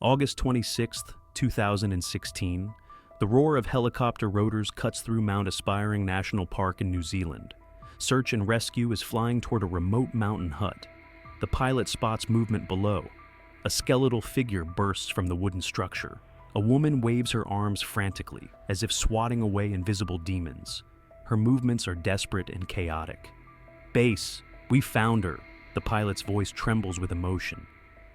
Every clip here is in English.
August 26, 2016, the roar of helicopter rotors cuts through Mount Aspiring National Park in New Zealand. Search and rescue is flying toward a remote mountain hut. The pilot spots movement below. A skeletal figure bursts from the wooden structure. A woman waves her arms frantically, as if swatting away invisible demons. Her movements are desperate and chaotic. "Base, we found her." The pilot's voice trembles with emotion.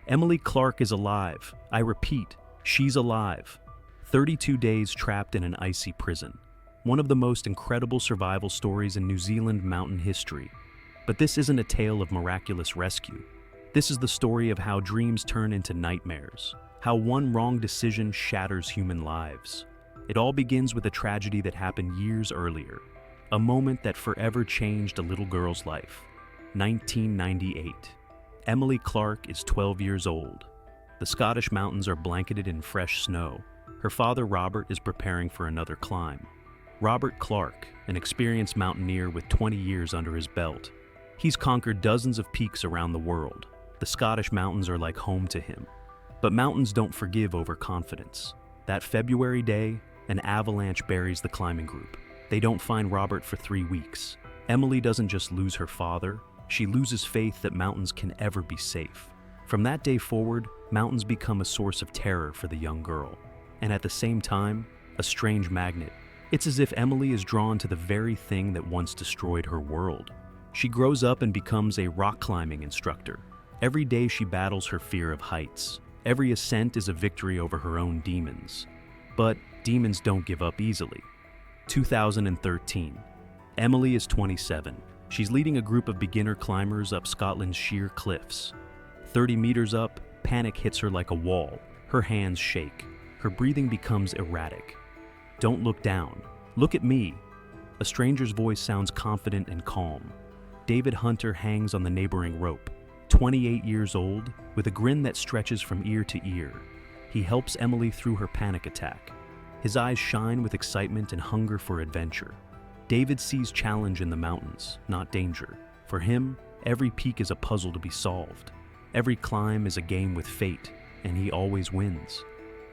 "Emily Clark is alive. I repeat, she's alive." 32 days trapped in an icy prison. One of the most incredible survival stories in New Zealand mountain history. But this isn't a tale of miraculous rescue. This is the story of how dreams turn into nightmares, how one wrong decision shatters human lives. It all begins with a tragedy that happened years earlier, a moment that forever changed a little girl's life. 1998. Emily Clark is 12 years old. The Scottish mountains are blanketed in fresh snow. Her father, Robert, is preparing for another climb. Robert Clark, an experienced mountaineer with 20 years under his belt. He's conquered dozens of peaks around the world. The Scottish mountains are like home to him. But mountains don't forgive overconfidence. That February day, an avalanche buries the climbing group. They don't find Robert for 3 weeks. Emily doesn't just lose her father, she loses faith that mountains can ever be safe. From that day forward, mountains become a source of terror for the young girl. And at the same time, a strange magnet. It's as if Emily is drawn to the very thing that once destroyed her world. She grows up and becomes a rock climbing instructor. Every day she battles her fear of heights. Every ascent is a victory over her own demons. But demons don't give up easily. 2013. Emily is 27. She's leading a group of beginner climbers up Scotland's sheer cliffs. 30 meters up, panic hits her like a wall. Her hands shake. Her breathing becomes erratic. "Don't look down. Look at me." A stranger's voice sounds confident and calm. David Hunter hangs on the neighboring rope, 28 years old, with a grin that stretches from ear to ear. He helps Emily through her panic attack. His eyes shine with excitement and hunger for adventure. David sees challenge in the mountains, not danger. For him, every peak is a puzzle to be solved. Every climb is a game with fate, and he always wins.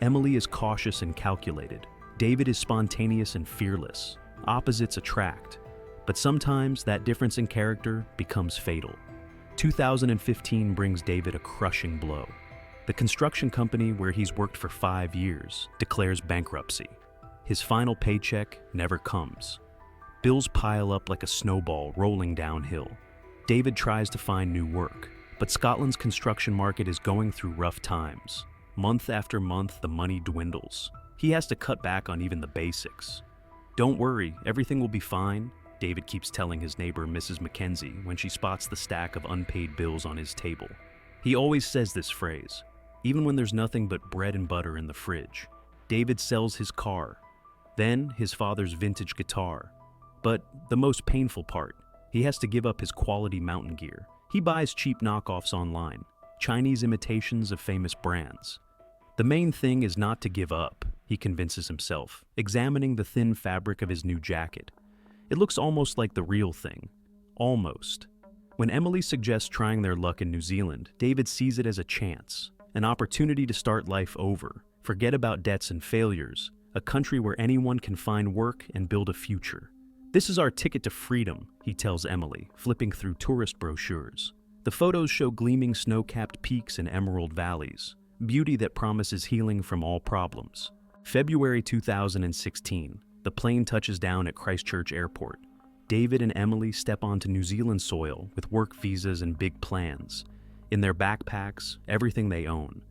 Emily is cautious and calculated. David is spontaneous and fearless. Opposites attract. But sometimes that difference in character becomes fatal. 2015 brings David a crushing blow. The construction company where he's worked for 5 years declares bankruptcy. His final paycheck never comes. Bills pile up like a snowball rolling downhill. David tries to find new work, but Scotland's construction market is going through rough times. Month after month, the money dwindles. He has to cut back on even the basics. "Don't worry, everything will be fine," David keeps telling his neighbor, Mrs. Mackenzie, when she spots the stack of unpaid bills on his table. He always says this phrase, even when there's nothing but bread and butter in the fridge. David sells his car, then his father's vintage guitar. But the most painful part, he has to give up his quality mountain gear. He buys cheap knockoffs online, Chinese imitations of famous brands. The main thing is not to give up, he convinces himself, examining the thin fabric of his new jacket. It looks almost like the real thing. Almost. When Emily suggests trying their luck in New Zealand, David sees it as a chance, an opportunity to start life over, forget about debts and failures, a country where anyone can find work and build a future. "This is our ticket to freedom," he tells Emily, flipping through tourist brochures. The photos show gleaming snow-capped peaks and emerald valleys, beauty that promises healing from all problems. February 2016, the plane touches down at Christchurch Airport. David and Emily step onto New Zealand soil with work visas and big plans. In their backpacks, everything they own.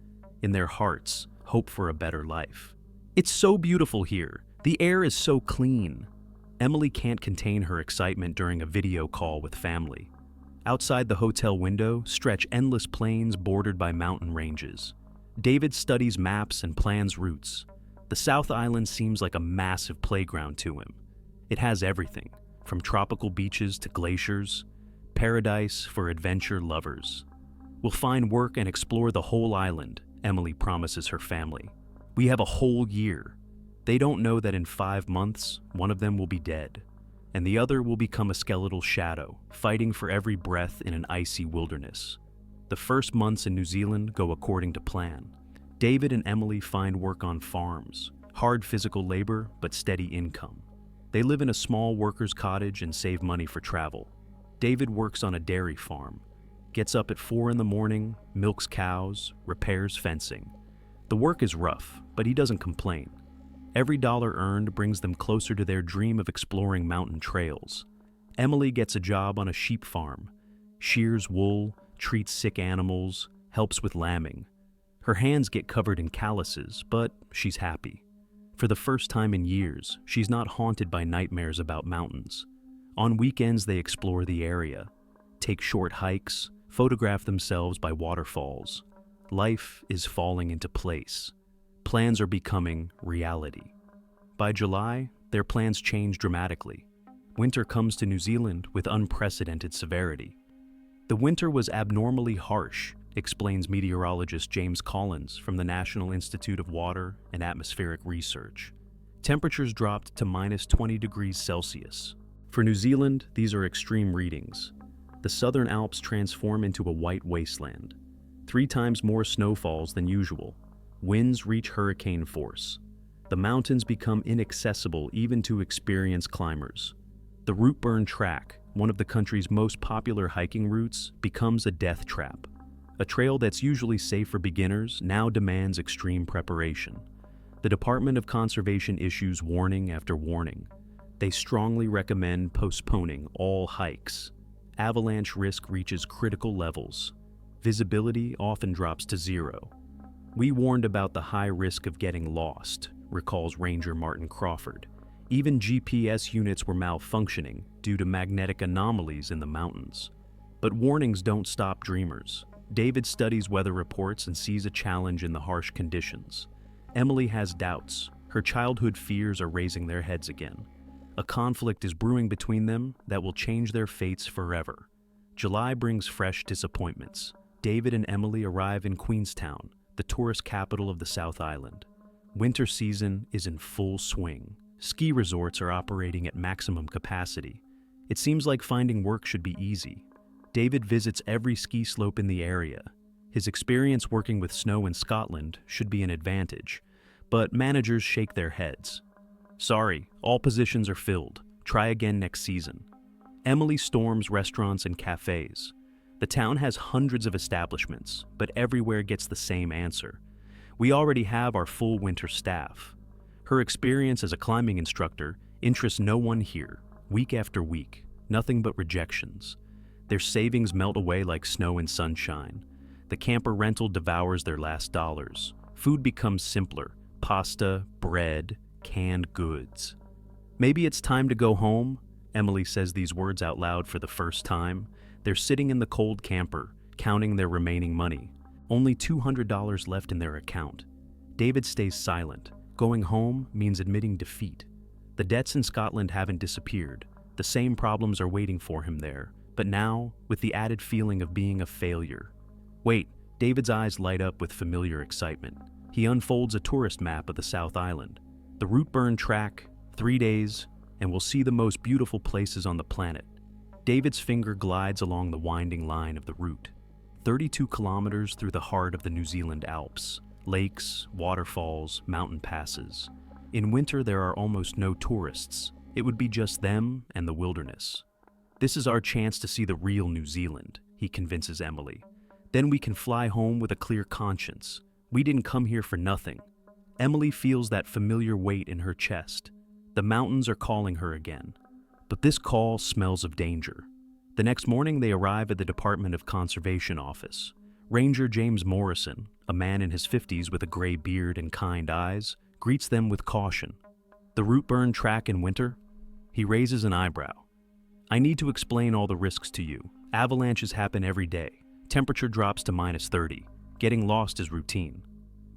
In their hearts, hope for a better life. "It's so beautiful here. The air is so clean." Emily can't contain her excitement during a video call with family. Outside the hotel window stretch endless plains bordered by mountain ranges. David studies maps and plans routes. The South Island seems like a massive playground to him. It has everything, from tropical beaches to glaciers, paradise for adventure lovers. "We'll find work and explore the whole island," Emily promises her family. "We have a whole year." They don't know that in 5 months, one of them will be dead, and the other will become a skeletal shadow, fighting for every breath in an icy wilderness. The first months in New Zealand go according to plan. David and Emily find work on farms, hard physical labor but steady income. They live in a small worker's cottage and save money for travel. David works on a dairy farm, gets up at 4 in the morning, milks cows, repairs fencing. The work is rough, but he doesn't complain. Every dollar earned brings them closer to their dream of exploring mountain trails. Emily gets a job on a sheep farm, shears wool, treats sick animals, helps with lambing. Her hands get covered in calluses, but she's happy. For the first time in years, she's not haunted by nightmares about mountains. On weekends, they explore the area, take short hikes, photograph themselves by waterfalls. Life is falling into place. Plans are becoming reality. By July, their plans change dramatically. Winter comes to New Zealand with unprecedented severity. The winter was abnormally harsh, explains meteorologist James Collins from the National Institute of Water and Atmospheric Research. Temperatures dropped to minus 20 degrees Celsius. For New Zealand, these are extreme readings. The Southern Alps transform into a white wasteland. 3 times more snowfalls than usual. Winds reach hurricane force. The mountains become inaccessible even to experienced climbers. The Routeburn Track, one of the country's most popular hiking routes, becomes a death trap. A trail that's usually safe for beginners now demands extreme preparation. The Department of Conservation issues warning after warning. They strongly recommend postponing all hikes. Avalanche risk reaches critical levels. Visibility often drops to 0. "We warned about the high risk of getting lost," recalls Ranger Martin Crawford. Even GPS units were malfunctioning due to magnetic anomalies in the mountains. But warnings don't stop dreamers. David studies weather reports and sees a challenge in the harsh conditions. Emily has doubts. Her childhood fears are raising their heads again. A conflict is brewing between them that will change their fates forever. July brings fresh disappointments. David and Emily arrive in Queenstown, the tourist capital of the South Island. Winter season is in full swing. Ski resorts are operating at maximum capacity. It seems like finding work should be easy. David visits every ski slope in the area. His experience working with snow in Scotland should be an advantage, but managers shake their heads. "Sorry, all positions are filled. Try again next season." Emily storms restaurants and cafes. The town has hundreds of establishments, but everywhere gets the same answer. "We already have our full winter staff." Her experience as a climbing instructor interests no one here. Week after week, nothing but rejections. Their savings melt away like snow in sunshine. The camper rental devours their last dollars. Food becomes simpler: pasta, bread, canned goods. "Maybe it's time to go home." Emily says these words out loud for the first time. They're sitting in the cold camper, counting their remaining money. Only $200 left in their account. David stays silent. Going home means admitting defeat. The debts in Scotland haven't disappeared. The same problems are waiting for him there, but now with the added feeling of being a failure. Wait, David's eyes light up with familiar excitement. He unfolds a tourist map of the South Island. The Routeburn Track, 3 days, and we'll see the most beautiful places on the planet. David's finger glides along the winding line of the route. 32 kilometers through the heart of the New Zealand Alps. Lakes, waterfalls, mountain passes. In winter, there are almost no tourists. It would be just them and the wilderness. "This is our chance to see the real New Zealand," he convinces Emily. "Then we can fly home with a clear conscience. We didn't come here for nothing." Emily feels that familiar weight in her chest. The mountains are calling her again. But this call smells of danger. The next morning, they arrive at the Department of Conservation office. Ranger James Morrison, a man in his 50s with a gray beard and kind eyes, greets them with caution. "The Routeburn Track in winter?" He raises an eyebrow. "I need to explain all the risks to you. Avalanches happen every day. Temperature drops to minus 30. Getting lost is routine."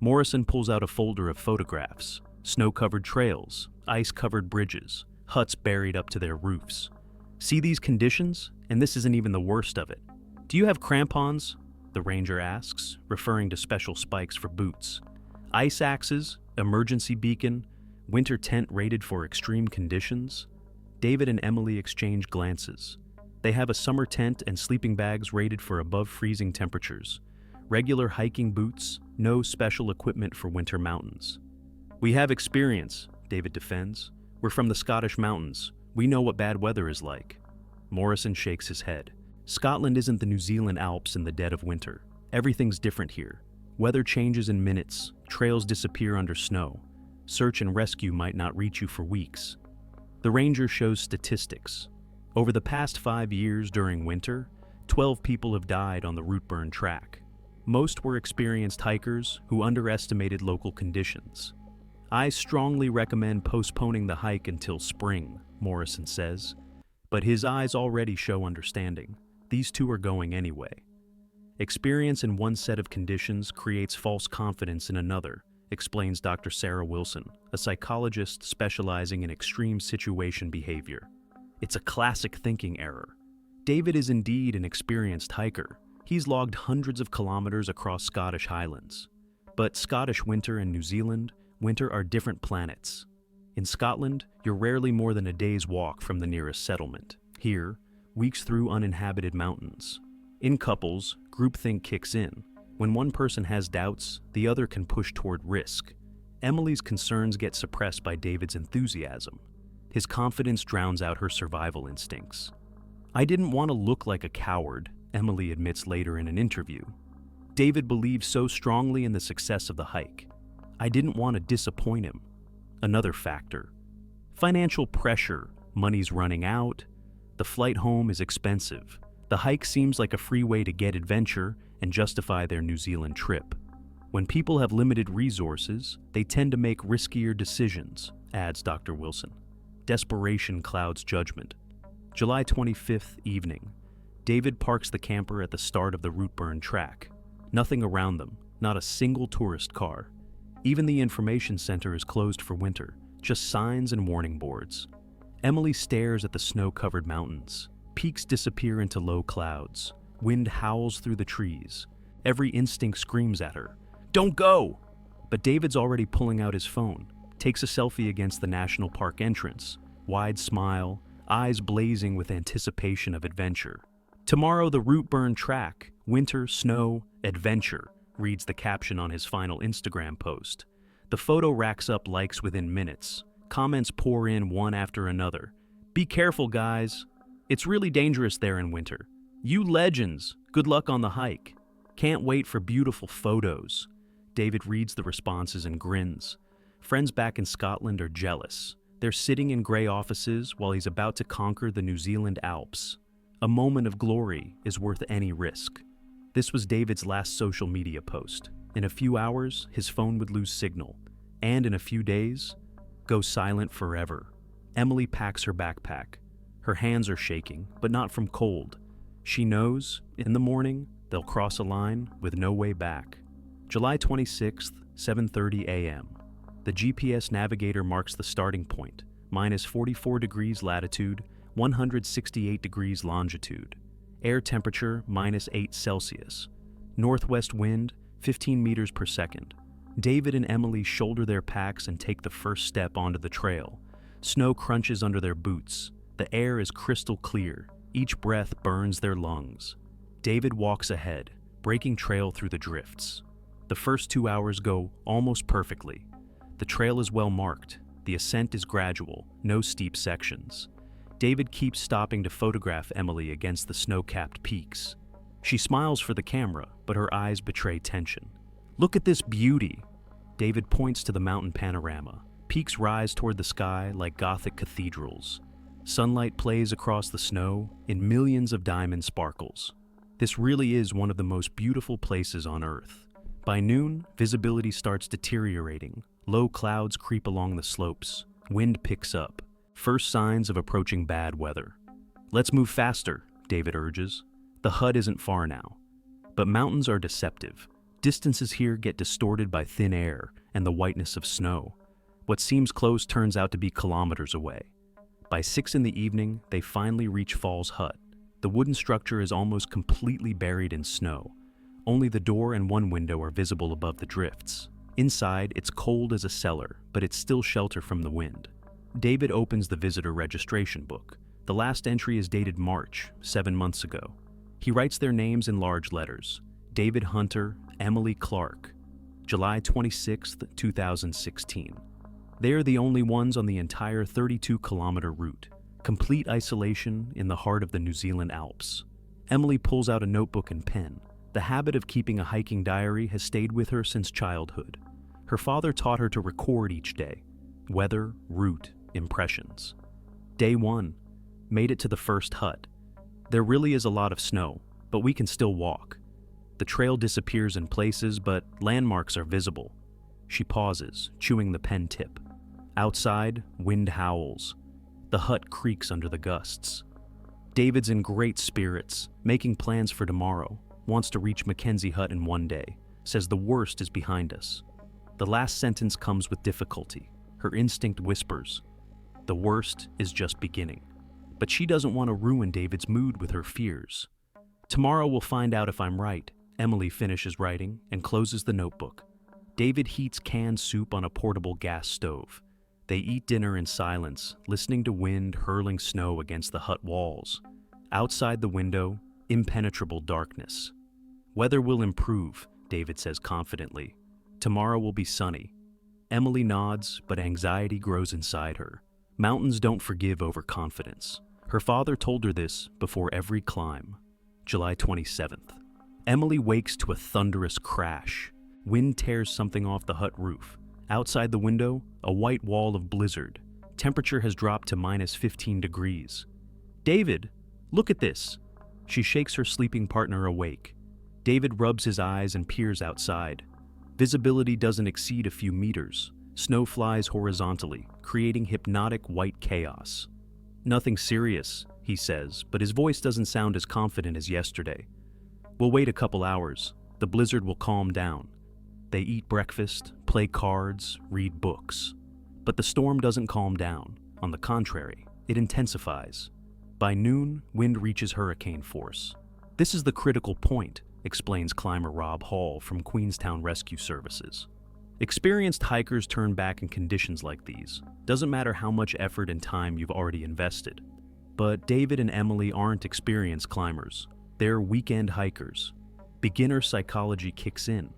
Morrison pulls out a folder of photographs. Snow-covered trails, ice-covered bridges, huts buried up to their roofs. "See these conditions? And this isn't even the worst of it. Do you have crampons?" the ranger asks, referring to special spikes for boots. "Ice axes, emergency beacon, winter tent rated for extreme conditions?" David and Emily exchange glances. They have a summer tent and sleeping bags rated for above freezing temperatures. Regular hiking boots, no special equipment for winter mountains. "We have experience," David defends. "We're from the Scottish mountains. We know what bad weather is like." Morrison shakes his head. "Scotland isn't the New Zealand Alps in the dead of winter. Everything's different here. Weather changes in minutes, trails disappear under snow. Search and rescue might not reach you for weeks." The ranger shows statistics. Over the past 5 years during winter, 12 people have died on the Routeburn track. Most were experienced hikers who underestimated local conditions. "I strongly recommend postponing the hike until spring," Morrison says. But his eyes already show understanding. These two are going anyway. "Experience in one set of conditions creates false confidence in another," explains Dr. Sarah Wilson, a psychologist specializing in extreme situation behavior. It's a classic thinking error. David is indeed an experienced hiker. He's logged hundreds of kilometers across Scottish highlands. But Scottish winter and New Zealand winter are different planets. In Scotland, you're rarely more than a day's walk from the nearest settlement. Here, weeks through uninhabited mountains. In couples, groupthink kicks in. When one person has doubts, the other can push toward risk. Emily's concerns get suppressed by David's enthusiasm. His confidence drowns out her survival instincts. "I didn't want to look like a coward," Emily admits later in an interview. David believed so strongly in the success of the hike. "I didn't want to disappoint him." Another factor. Financial pressure. Money's running out. The flight home is expensive. The hike seems like a free way to get adventure and justify their New Zealand trip. When people have limited resources, they tend to make riskier decisions, adds Dr. Wilson. Desperation clouds judgment. July 25th evening. David parks the camper at the start of the Routeburn track. Nothing around them, not a single tourist car. Even the information center is closed for winter, just signs and warning boards. Emily stares at the snow-covered mountains. Peaks disappear into low clouds. Wind howls through the trees. Every instinct screams at her, "Don't go!" But David's already pulling out his phone, takes a selfie against the national park entrance. Wide smile, eyes blazing with anticipation of adventure. "Tomorrow the Routeburn track, winter, snow, adventure," reads the caption on his final Instagram post. The photo racks up likes within minutes. Comments pour in one after another. "Be careful, guys. It's really dangerous there in winter. You legends, good luck on the hike. Can't wait for beautiful photos." David reads the responses and grins. Friends back in Scotland are jealous. They're sitting in grey offices while he's about to conquer the New Zealand Alps. A moment of glory is worth any risk. This was David's last social media post. In a few hours, his phone would lose signal. And in a few days, go silent forever. Emily packs her backpack. Her hands are shaking, but not from cold. She knows, in the morning, they'll cross a line with no way back. July 26th, 7:30 a.m. The GPS navigator marks the starting point, minus 44 degrees latitude, 168 degrees longitude. Air temperature, minus 8 Celsius. Northwest wind, 15 meters per second. David and Emily shoulder their packs and take the first step onto the trail. Snow crunches under their boots. The air is crystal clear. Each breath burns their lungs. David walks ahead, breaking trail through the drifts. The first 2 hours go almost perfectly. The trail is well marked. The ascent is gradual, no steep sections. David keeps stopping to photograph Emily against the snow-capped peaks. She smiles for the camera, but her eyes betray tension. "Look at this beauty." David points to the mountain panorama. Peaks rise toward the sky like Gothic cathedrals. Sunlight plays across the snow in millions of diamond sparkles. This really is one of the most beautiful places on Earth. By noon, visibility starts deteriorating. Low clouds creep along the slopes. Wind picks up. First signs of approaching bad weather. "Let's move faster," David urges. The hut isn't far now. But mountains are deceptive. Distances here get distorted by thin air and the whiteness of snow. What seems close turns out to be kilometers away. By 6 in the evening, they finally reach Falls Hut. The wooden structure is almost completely buried in snow. Only the door and one window are visible above the drifts. Inside, it's cold as a cellar, but it's still shelter from the wind. David opens the visitor registration book. The last entry is dated March, 7 months ago. He writes their names in large letters. David Hunter, Emily Clark, July 26, 2016. They are the only ones on the entire 32-kilometer route, complete isolation in the heart of the New Zealand Alps. Emily pulls out a notebook and pen. The habit of keeping a hiking diary has stayed with her since childhood. Her father taught her to record each day: weather, route, impressions. Day 1. Made it to the first hut. There really is a lot of snow, but we can still walk. The trail disappears in places, but landmarks are visible. She pauses, chewing the pen tip. Outside, wind howls. The hut creaks under the gusts. David's in great spirits, making plans for tomorrow, wants to reach Mackenzie Hut in one day, says the worst is behind us. The last sentence comes with difficulty. Her instinct whispers, the worst is just beginning. But she doesn't want to ruin David's mood with her fears. Tomorrow we'll find out if I'm right. Emily finishes writing and closes the notebook. David heats canned soup on a portable gas stove. They eat dinner in silence, listening to wind hurling snow against the hut walls. Outside the window, impenetrable darkness. Weather will improve, David says confidently. Tomorrow will be sunny. Emily nods, but anxiety grows inside her. Mountains don't forgive overconfidence. Her father told her this before every climb. July 27th. Emily wakes to a thunderous crash. Wind tears something off the hut roof. Outside the window, a white wall of blizzard. Temperature has dropped to minus 15 degrees. David, look at this. She shakes her sleeping partner awake. David rubs his eyes and peers outside. Visibility doesn't exceed a few meters. Snow flies horizontally, creating hypnotic white chaos. Nothing serious, he says, but his voice doesn't sound as confident as yesterday. We'll wait a couple hours. The blizzard will calm down. They eat breakfast, play cards, read books. But the storm doesn't calm down. On the contrary, it intensifies. By noon, wind reaches hurricane force. This is the critical point, explains climber Rob Hall from Queenstown Rescue Services. Experienced hikers turn back in conditions like these. Doesn't matter how much effort and time you've already invested. But David and Emily aren't experienced climbers. They're weekend hikers. Beginner psychology kicks in.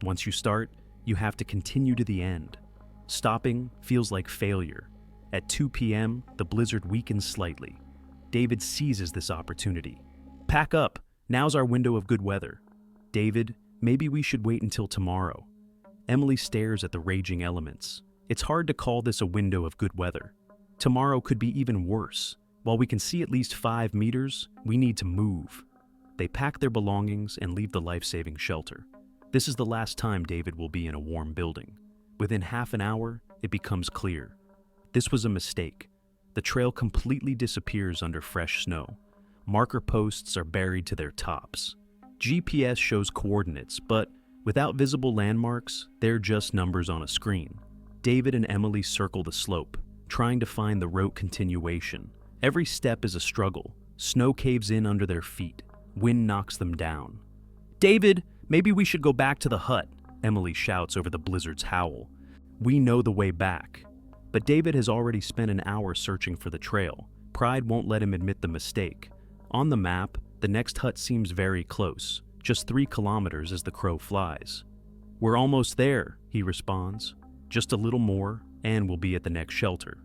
Once you start, you have to continue to the end. Stopping feels like failure. At 2 p.m., the blizzard weakens slightly. David seizes this opportunity. Pack up. Now's our window of good weather. David, maybe we should wait until tomorrow. Emily stares at the raging elements. It's hard to call this a window of good weather. Tomorrow could be even worse. While we can see at least 5 meters, we need to move. They pack their belongings and leave the life-saving shelter. This is the last time David will be in a warm building. Within half an hour, it becomes clear. This was a mistake. The trail completely disappears under fresh snow. Marker posts are buried to their tops. GPS shows coordinates, but without visible landmarks, they're just numbers on a screen. David and Emily circle the slope, trying to find the route continuation. Every step is a struggle. Snow caves in under their feet. Wind knocks them down. David, maybe we should go back to the hut, Emily shouts over the blizzard's howl. We know the way back. But David has already spent an hour searching for the trail. Pride won't let him admit the mistake. On the map, the next hut seems very close, just 3 kilometers as the crow flies. We're almost there, he responds. Just a little more, and we'll be at the next shelter.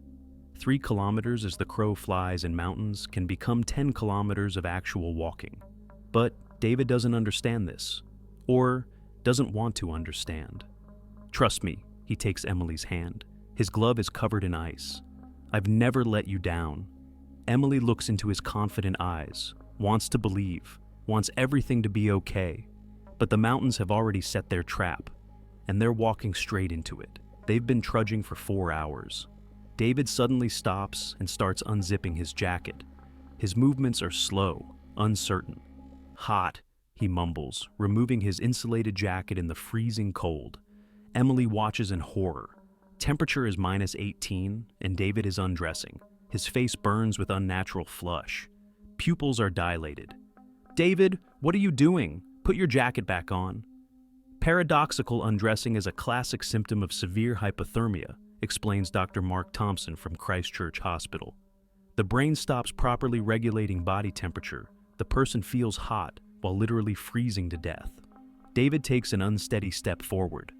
3 kilometers as the crow flies in mountains can become 10 kilometers of actual walking. But David doesn't understand this, or doesn't want to understand. Trust me, he takes Emily's hand. His glove is covered in ice. I've never let you down. Emily looks into his confident eyes, wants to believe, wants everything to be okay. But the mountains have already set their trap, and they're walking straight into it. They've been trudging for 4 hours. David suddenly stops and starts unzipping his jacket. His movements are slow, uncertain. Hot, he mumbles, removing his insulated jacket in the freezing cold. Emily watches in horror. Temperature is minus 18, and David is undressing. His face burns with unnatural flush. Pupils are dilated. David, what are you doing? Put your jacket back on. Paradoxical undressing is a classic symptom of severe hypothermia, explains Dr. Mark Thompson from Christchurch Hospital. The brain stops properly regulating body temperature. The person feels hot while literally freezing to death. David takes an unsteady step forward.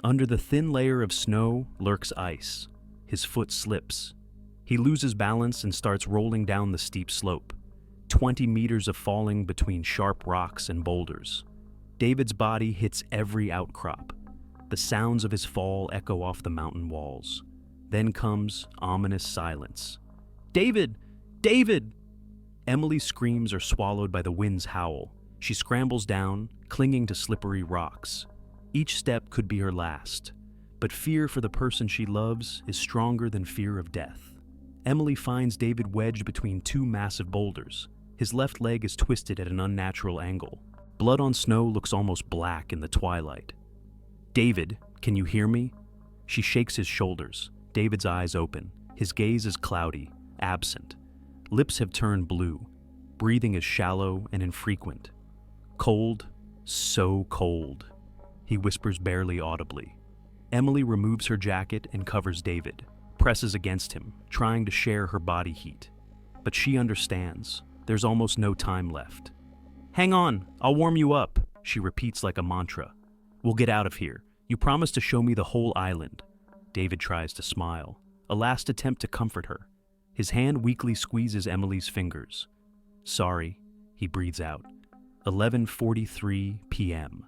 Under the thin layer of snow lurks ice. His foot slips. He loses balance and starts rolling down the steep slope. 20 meters of falling between sharp rocks and boulders. David's body hits every outcrop. The sounds of his fall echo off the mountain walls. Then comes ominous silence. "David! David!" Emily's screams are swallowed by the wind's howl. She scrambles down, clinging to slippery rocks. Each step could be her last, but fear for the person she loves is stronger than fear of death. Emily finds David wedged between two massive boulders. His left leg is twisted at an unnatural angle. Blood on snow looks almost black in the twilight. "David, can you hear me?" She shakes his shoulders. David's eyes open. His gaze is cloudy, absent. Lips have turned blue. Breathing is shallow and infrequent. "Cold, so cold," he whispers barely audibly. Emily removes her jacket and covers David, presses against him, trying to share her body heat. But she understands. There's almost no time left. "Hang on, I'll warm you up," she repeats like a mantra. "We'll get out of here. You promised to show me the whole island." David tries to smile, a last attempt to comfort her. His hand weakly squeezes Emily's fingers. "Sorry," he breathes out. 11:43 p.m.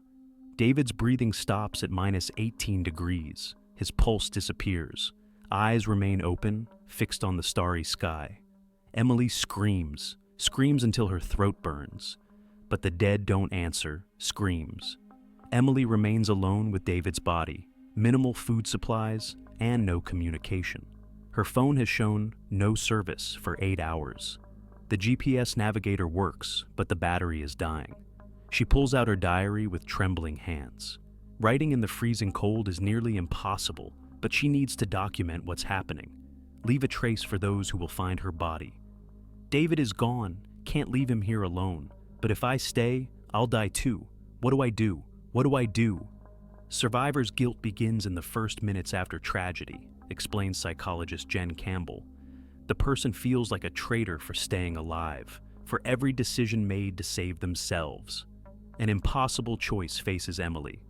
David's breathing stops at -18 degrees. His pulse disappears. Eyes remain open, fixed on the starry sky. Emily screams until her throat burns. But the dead don't answer, screams. Emily remains alone with David's body, minimal food supplies, and no communication. Her phone has shown no service for 8 hours. The GPS navigator works, but the battery is dying. She pulls out her diary with trembling hands. Writing in the freezing cold is nearly impossible, but she needs to document what's happening. Leave a trace for those who will find her body. "David is gone, can't leave him here alone. But if I stay, I'll die too. What do I do? What do I do?" Survivor's guilt begins in the first minutes after tragedy, explains psychologist Jen Campbell. The person feels like a traitor for staying alive, for every decision made to save themselves. An impossible choice faces Emily.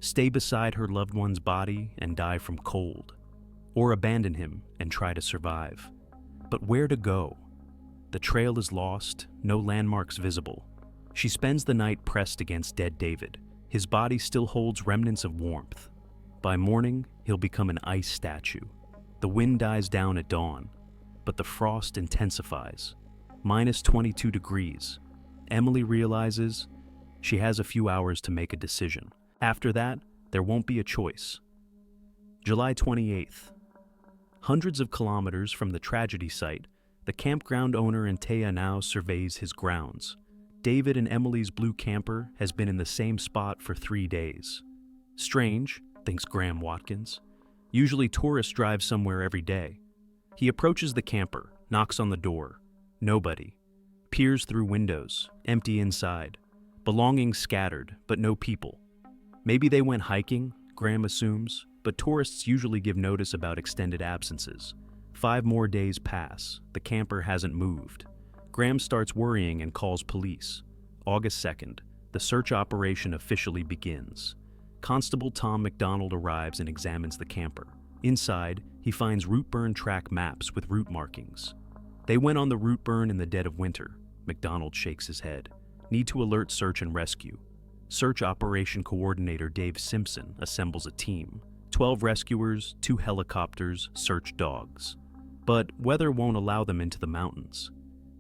Stay beside her loved one's body and die from cold, or abandon him and try to survive. But where to go? The trail is lost, no landmarks visible. She spends the night pressed against dead David. His body still holds remnants of warmth. By morning, he'll become an ice statue. The wind dies down at dawn, but the frost intensifies. -22 degrees. Emily realizes she has a few hours to make a decision. After that, there won't be a choice. July 28th. Hundreds of kilometers from the tragedy site, the campground owner in Taya now surveys his grounds. David and Emily's blue camper has been in the same spot for 3 days. Strange, thinks Graham Watkins. Usually tourists drive somewhere every day. He approaches the camper, knocks on the door. Nobody. Peers through windows, empty inside. Belongings scattered, but no people. Maybe they went hiking, Graham assumes, but tourists usually give notice about extended absences. 5 more days pass. The camper hasn't moved. Graham starts worrying and calls police. August 2nd, the search operation officially begins. Constable Tom McDonald arrives and examines the camper. Inside, he finds route burn track maps with route markings. They went on the route burn in the dead of winter. McDonald shakes his head. Need to alert search and rescue. Search Operation Coordinator Dave Simpson assembles a team. 12 rescuers, 2 helicopters, search dogs. But weather won't allow them into the mountains.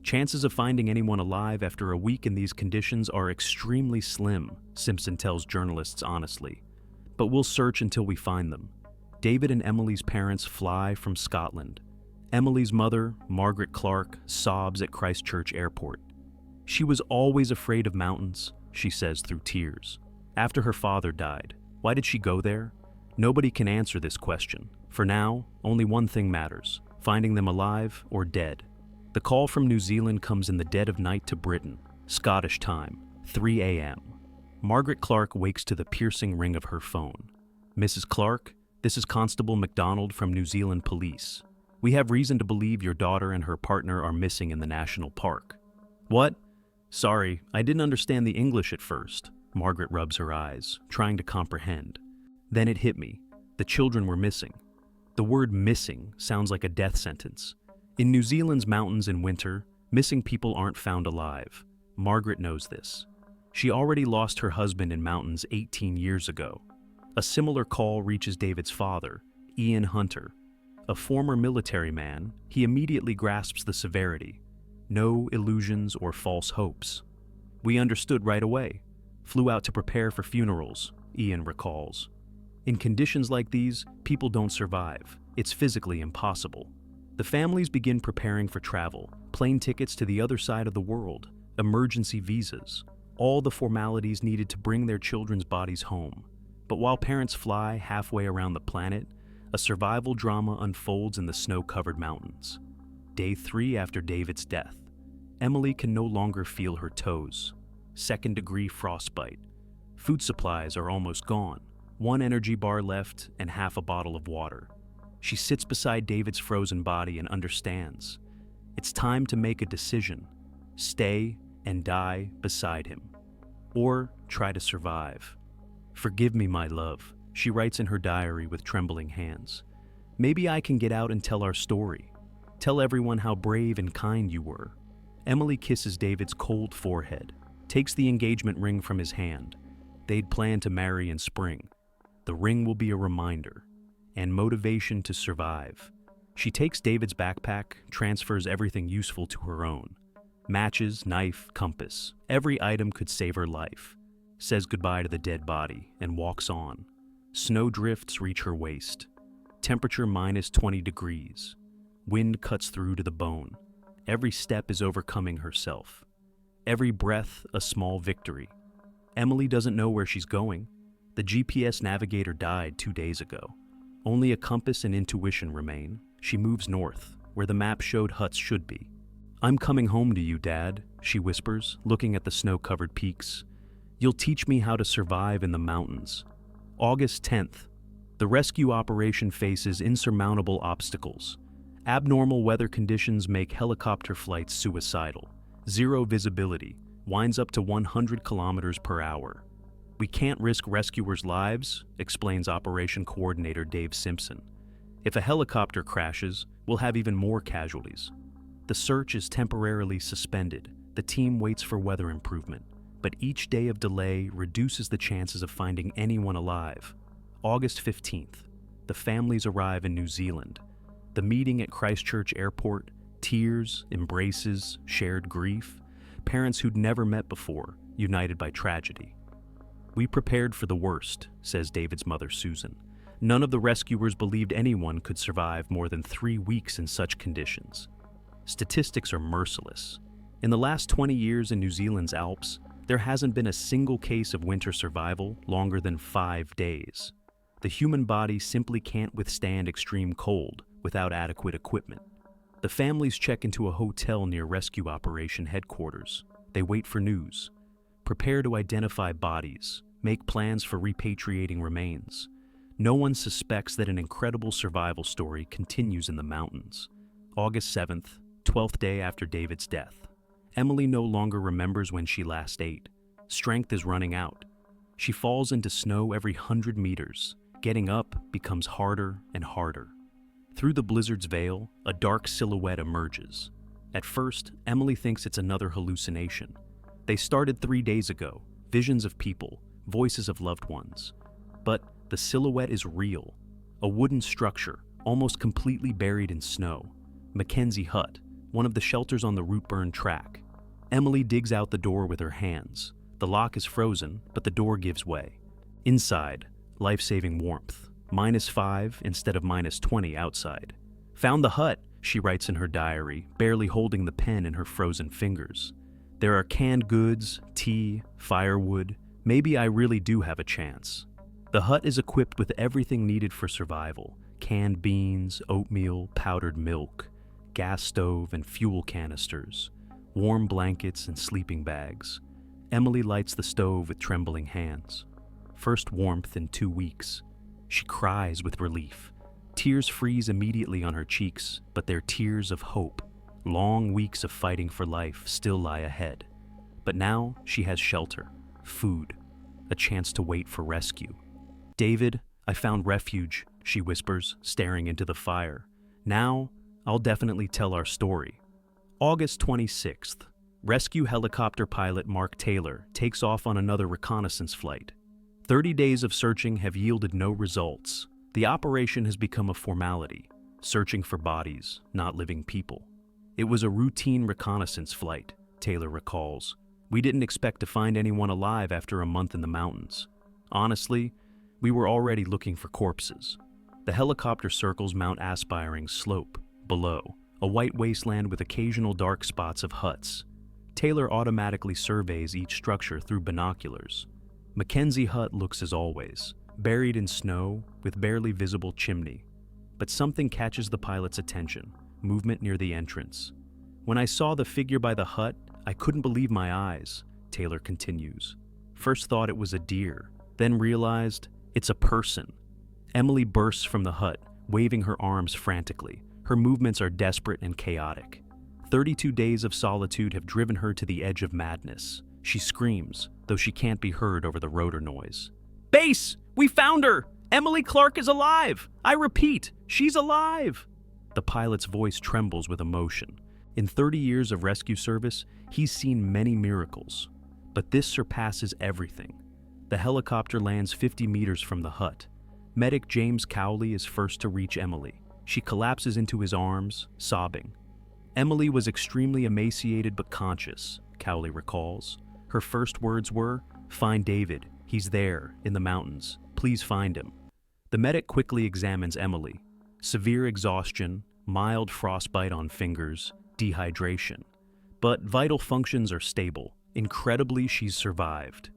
Chances of finding anyone alive after a week in these conditions are extremely slim, Simpson tells journalists honestly. But we'll search until we find them. David and Emily's parents fly from Scotland. Emily's mother, Margaret Clark, sobs at Christchurch Airport. She was always afraid of mountains, she says through tears. After her father died, why did she go there? Nobody can answer this question. For now, only one thing matters: finding them alive or dead. The call from New Zealand comes in the dead of night to Britain, Scottish time, 3 a.m. Margaret Clark wakes to the piercing ring of her phone. "Mrs. Clark, this is Constable McDonald from New Zealand Police. We have reason to believe your daughter and her partner are missing in the national park." "What? Sorry, I didn't understand the English at first." Margaret rubs her eyes, trying to comprehend. Then it hit me. The children were missing. The word missing sounds like a death sentence. In New Zealand's mountains in winter, missing people aren't found alive. Margaret knows this. She already lost her husband in mountains 18 years ago. A similar call reaches David's father, Ian Hunter. A former military man, he immediately grasps the severity. No illusions or false hopes. We understood right away. Flew out to prepare for funerals, Ian recalls. In conditions like these, people don't survive. It's physically impossible. The families begin preparing for travel, plane tickets to the other side of the world, emergency visas, all the formalities needed to bring their children's bodies home. But while parents fly halfway around the planet, a survival drama unfolds in the snow-covered mountains. Day 3 after David's death, Emily can no longer feel her toes. Second-degree frostbite. Food supplies are almost gone. 1 energy bar left and half a bottle of water. She sits beside David's frozen body and understands. It's time to make a decision. Stay and die beside him. Or try to survive. "Forgive me, my love," she writes in her diary with trembling hands. "Maybe I can get out and tell our story. Tell everyone how brave and kind you were." Emily kisses David's cold forehead, takes the engagement ring from his hand. They'd planned to marry in spring. The ring will be a reminder and motivation to survive. She takes David's backpack, transfers everything useful to her own. Matches, knife, compass. Every item could save her life. Says goodbye to the dead body and walks on. Snow drifts reach her waist. Temperature minus 20 degrees. Wind cuts through to the bone. Every step is overcoming herself. Every breath a small victory. Emily doesn't know where she's going. The GPS navigator died 2 days ago. Only a compass and intuition remain. She moves north, where the map showed huts should be. "I'm coming home to you, Dad," she whispers, looking at the snow-covered peaks. "You'll teach me how to survive in the mountains." August 10th. The rescue operation faces insurmountable obstacles. Abnormal weather conditions make helicopter flights suicidal. Zero visibility, winds up to 100 kilometers per hour. "We can't risk rescuers' lives," explains Operation Coordinator Dave Simpson. "If a helicopter crashes, we'll have even more casualties." The search is temporarily suspended. The team waits for weather improvement, but each day of delay reduces the chances of finding anyone alive. August 15th. The families arrive in New Zealand. The meeting at Christchurch Airport, tears, embraces, shared grief. Parents who'd never met before, united by tragedy. "We prepared for the worst," says David's mother, Susan. "None of the rescuers believed anyone could survive more than 3 weeks in such conditions." Statistics are merciless. In the last 20 years in New Zealand's Alps, there hasn't been a single case of winter survival longer than 5 days. The human body simply can't withstand extreme cold without adequate equipment. The families check into a hotel near rescue operation headquarters. They wait for news. Prepare to identify bodies, make plans for repatriating remains. No one suspects that an incredible survival story continues in the mountains. August 7th, 12th day after David's death. Emily no longer remembers when she last ate. Strength is running out. She falls into snow every 100 meters. Getting up becomes harder and harder. Through the blizzard's veil, a dark silhouette emerges. At first, Emily thinks it's another hallucination. They started 3 days ago, visions of people, voices of loved ones. But the silhouette is real. A wooden structure, almost completely buried in snow. Mackenzie Hut, one of the shelters on the Routeburn track. Emily digs out the door with her hands. The lock is frozen, but the door gives way. Inside, life-saving warmth. -5 instead of -20 outside. "Found the hut," she writes in her diary, barely holding the pen in her frozen fingers. "There are canned goods, tea, firewood. Maybe I really do have a chance." The hut is equipped with everything needed for survival. Canned beans, oatmeal, powdered milk, gas stove and fuel canisters, warm blankets and sleeping bags. Emily lights the stove with trembling hands. First warmth in 2 weeks. She cries with relief. Tears freeze immediately on her cheeks, but they're tears of hope. Long weeks of fighting for life still lie ahead. But now she has shelter, food, a chance to wait for rescue. "David, I found refuge," she whispers, staring into the fire. "Now, I'll definitely tell our story." August 26th. Rescue helicopter pilot Mark Taylor takes off on another reconnaissance flight. 30 days of searching have yielded no results. The operation has become a formality, searching for bodies, not living people. "It was a routine reconnaissance flight," Taylor recalls. "We didn't expect to find anyone alive after a month in the mountains. Honestly, we were already looking for corpses." The helicopter circles Mount Aspiring's slope. Below, a white wasteland with occasional dark spots of huts. Taylor automatically surveys each structure through binoculars. Mackenzie Hut looks as always, buried in snow with barely visible chimney. But something catches the pilot's attention, movement near the entrance. "When I saw the figure by the hut, I couldn't believe my eyes," Taylor continues. "First thought it was a deer, then realized it's a person." Emily bursts from the hut, waving her arms frantically. Her movements are desperate and chaotic. 32 days of solitude have driven her to the edge of madness. She screams, though she can't be heard over the rotor noise. "Base! We found her! Emily Clark is alive! I repeat, she's alive!" The pilot's voice trembles with emotion. In 30 years of rescue service, he's seen many miracles. But this surpasses everything. The helicopter lands 50 meters from the hut. Medic James Cowley is first to reach Emily. She collapses into his arms, sobbing. "Emily was extremely emaciated but conscious," Cowley recalls. Her first words were, "Find David. He's there, in the mountains. Please find him." The medic quickly examines Emily. Severe exhaustion, mild frostbite on fingers, dehydration. But vital functions are stable. Incredibly, she's survived.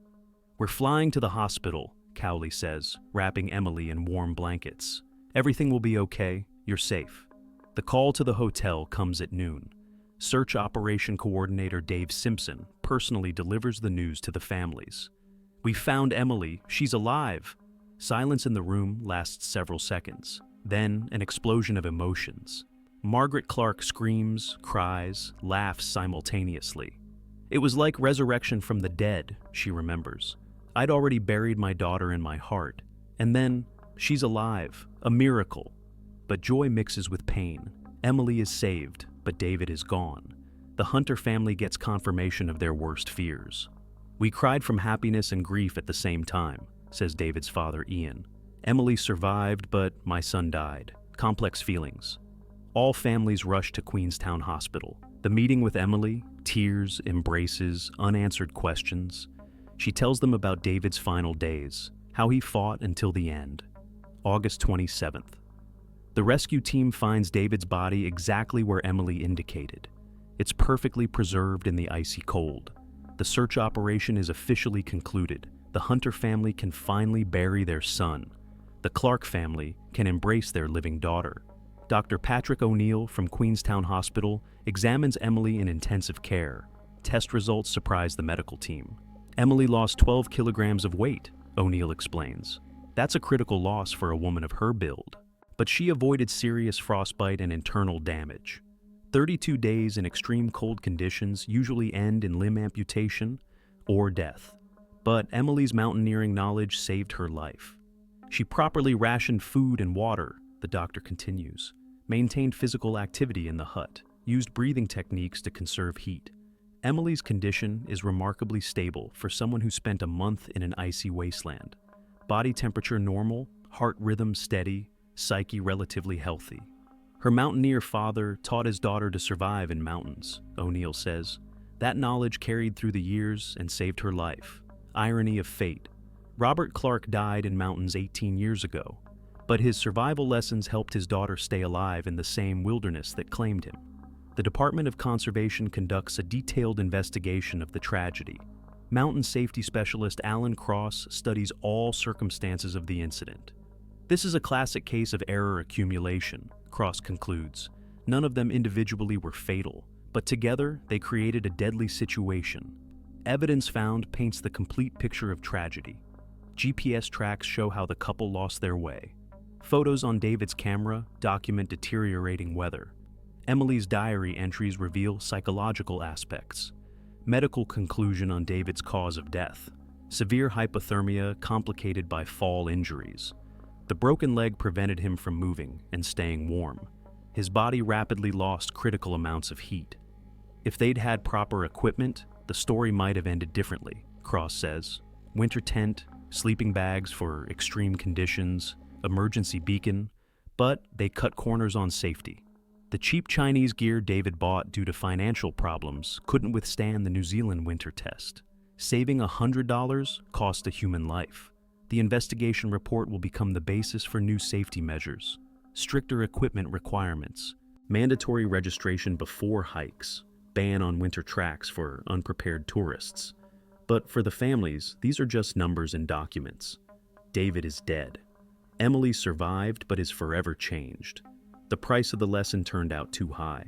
"We're flying to the hospital," Cowley says, wrapping Emily in warm blankets. "Everything will be okay. You're safe." The call to the hotel comes at noon. Search Operation Coordinator Dave Simpson personally delivers the news to the families. "We found Emily. She's alive." Silence in the room lasts several seconds. Then, an explosion of emotions. Margaret Clark screams, cries, laughs simultaneously. "It was like resurrection from the dead," she remembers. "I'd already buried my daughter in my heart. And then, she's alive. A miracle." But joy mixes with pain. Emily is saved, but David is gone. The Hunter family gets confirmation of their worst fears. "We cried from happiness and grief at the same time," says David's father, Ian. "Emily survived, but my son died. Complex feelings." All families rush to Queenstown Hospital. The meeting with Emily, tears, embraces, unanswered questions. She tells them about David's final days, how he fought until the end. August 27th. The rescue team finds David's body exactly where Emily indicated. It's perfectly preserved in the icy cold. The search operation is officially concluded. The Hunter family can finally bury their son. The Clark family can embrace their living daughter. Dr. Patrick O'Neill from Queenstown Hospital examines Emily in intensive care. Test results surprise the medical team. "Emily lost 12 kilograms of weight," O'Neill explains. "That's a critical loss for a woman of her build." But she avoided serious frostbite and internal damage. 32 days in extreme cold conditions usually end in limb amputation or death. But Emily's mountaineering knowledge saved her life. She properly rationed food and water, the doctor continues, maintained physical activity in the hut, used breathing techniques to conserve heat. Emily's condition is remarkably stable for someone who spent a month in an icy wasteland. Body temperature normal, heart rhythm steady, psyche relatively healthy. Her mountaineer father taught his daughter to survive in mountains, O'Neill says. That knowledge carried through the years and saved her life. Irony of fate. Robert Clark died in mountains 18 years ago, but his survival lessons helped his daughter stay alive in the same wilderness that claimed him. The Department of Conservation conducts a detailed investigation of the tragedy. Mountain safety specialist Alan Cross studies all circumstances of the incident. This is a classic case of error accumulation, Cross concludes. None of them individually were fatal, but together they created a deadly situation. Evidence found paints the complete picture of tragedy. GPS tracks show how the couple lost their way. Photos on David's camera document deteriorating weather. Emily's diary entries reveal psychological aspects. Medical conclusion on David's cause of death. Severe hypothermia complicated by fall injuries. The broken leg prevented him from moving and staying warm. His body rapidly lost critical amounts of heat. If they'd had proper equipment, the story might have ended differently, Cross says. Winter tent, sleeping bags for extreme conditions, emergency beacon, but they cut corners on safety. The cheap Chinese gear David bought due to financial problems couldn't withstand the New Zealand winter test. Saving $100 cost a human life. The investigation report will become the basis for new safety measures, stricter equipment requirements, mandatory registration before hikes, ban on winter tracks for unprepared tourists. But for the families, these are just numbers and documents. David is dead. Emily survived but is forever changed. The price of the lesson turned out too high.